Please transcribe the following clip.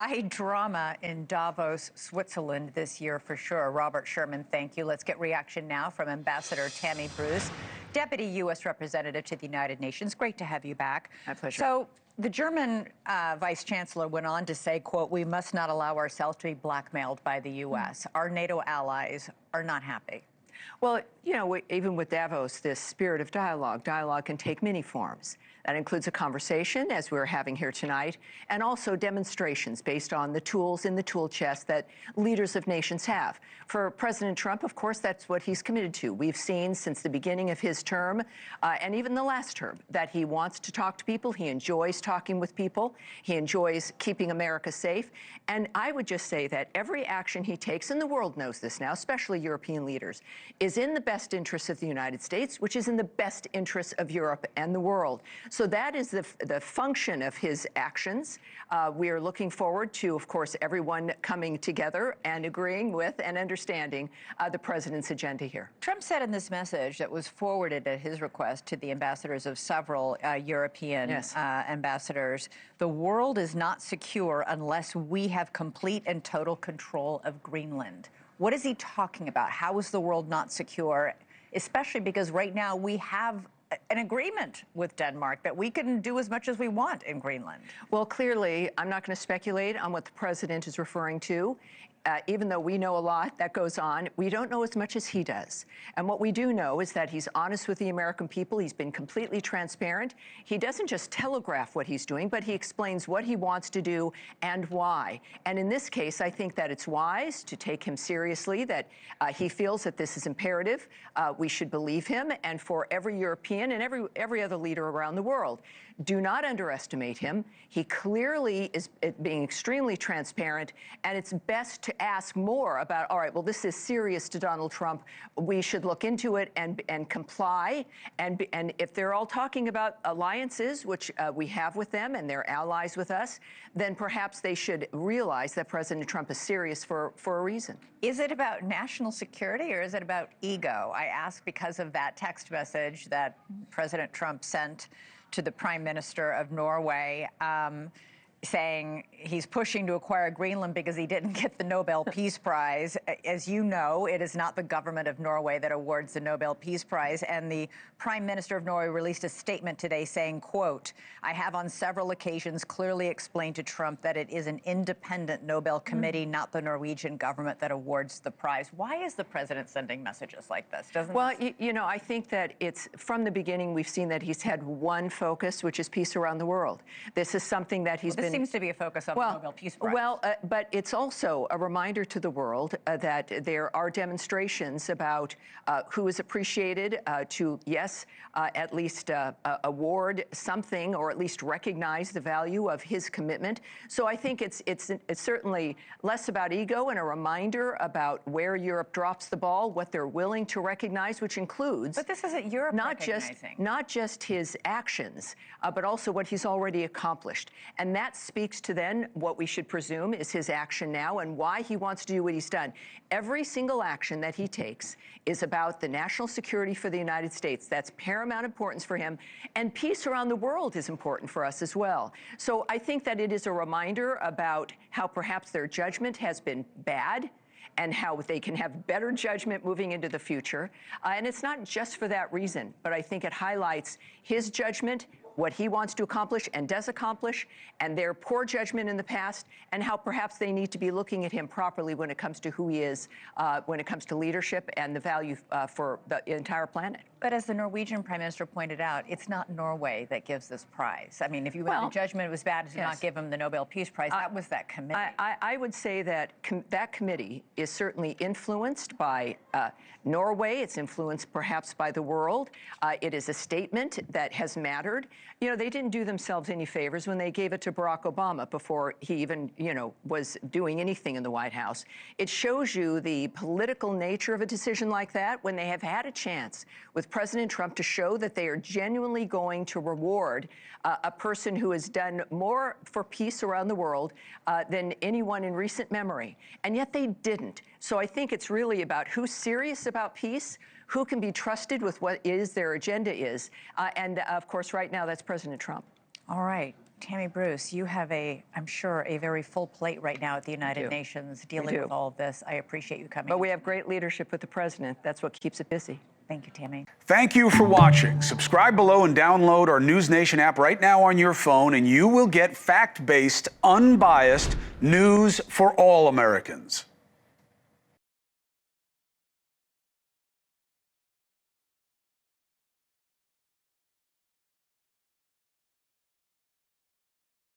A drama in Davos, Switzerland this year for sure. Robert Sherman, thank you. Let's get reaction now from Ambassador Tammy Bruce, Deputy U.S. Representative to the United Nations. Great to have you back. My pleasure. So the German Vice Chancellor went on to say, quote, "We must not allow ourselves to be blackmailed by the U.S. Our NATO allies are not happy." Well, you know, even with Davos, this spirit of dialogue can take many forms. That includes a conversation, as we're having here tonight, and also demonstrations based on the tools in the tool chest that leaders of nations have. For President Trump, of course, that's what he's committed to. We've seen since the beginning of his term, and even the last term, that he wants to talk to people. He enjoys talking with people. He enjoys keeping America safe. And I would just say that every action he takes, and the world knows this now, especially European leaders, is in the best interests of the United States, which is in the best interests of Europe and the world. So that is the function of his actions. We are looking forward to, of course, everyone coming together and agreeing with and understanding the president's agenda here. Trump said in this message that was forwarded at his request to the ambassadors of several European ambassadors, "The world is not secure unless we have complete and total control of Greenland." What is he talking about? How is the world not secure? Especially because right now we have an agreement with Denmark that we can do as much as we want in Greenland. Well, clearly, I'm not going to speculate on what the president is referring to. Even though we know a lot that goes on, we don't know as much as he does. And what we do know is that he's honest with the American people. He's been completely transparent. He doesn't just telegraph what he's doing, but he explains what he wants to do and why. And in this case, I think that it's wise to take him seriously, that he feels that this is imperative. We should believe him. And for every European and every other leader around the world, do not underestimate him. He clearly is being extremely transparent, and it's best to ask more about, all right, well, this is serious to Donald Trump. We should look into it and comply. And if they're all talking about alliances, which we have with them, and they're allies with us, then perhaps they should realize that President Trump is serious for a reason. Is it about national security or is it about ego? I ask because of that text message that President Trump sent to the Prime Minister of Norway, saying he's pushing to acquire Greenland because he didn't get the Nobel Peace Prize. As you know, it is not the government of Norway that awards the Nobel Peace Prize. And the Prime Minister of Norway released a statement today saying, quote, "I have on several occasions clearly explained to Trump that it is an independent Nobel committee, not the Norwegian government, that awards the prize." Why is the president sending messages like this? You know, I think that it's from the beginning we've seen that he's had one focus, which is peace around the world. This is something that he's been... seems to be a focus on the Nobel Peace Prize. But it's also a reminder to the world that there are demonstrations about who is appreciated to, yes, at least award something or at least recognize the value of his commitment. So I think it's certainly less about ego and a reminder about where Europe drops the ball, what they're willing to recognize, which includes... But this isn't Europe recognizing. Not just his actions, but also what he's already accomplished. And that speaks to then what we should presume is his action now and why he wants to do what he's done. Every single action that he takes is about the national security for the United States. That's paramount importance for him. And peace around the world is important for us as well. So I think that it is a reminder about how perhaps their judgment has been bad and how they can have better judgment moving into the future. And it's not just for that reason, but I think it highlights his judgment, what he wants to accomplish and does accomplish, and their poor judgment in the past, and how perhaps they need to be looking at him properly when it comes to who he is, when it comes to leadership and the value for the entire planet. But as the Norwegian Prime Minister pointed out, it's not Norway that gives this prize. I mean, if you had the judgment was bad to not give him the Nobel Peace Prize, that was that committee. I would say that that committee is certainly influenced by Norway. It's influenced perhaps by the world. It is a statement that has mattered. You know, they didn't do themselves any favors when they gave it to Barack Obama before he even, you know, was doing anything in the White House. It shows you the political nature of a decision like that when they have had a chance with President Trump to show that they are genuinely going to reward a person who has done more for peace around the world than anyone in recent memory. And yet they didn't. So I think it's really about who's serious about peace, who can be trusted with what is their agenda is. And of course, right now, that's President Trump. All right. Tammy Bruce, you have I'm sure, a very full plate right now at the United Nations dealing with all of this. I appreciate you coming. But we have great leadership with the president. That's what keeps it busy. Thank you, Tammy. Thank you for watching. Subscribe below and download our NewsNation app right now on your phone, and you will get fact-based, unbiased news for all Americans.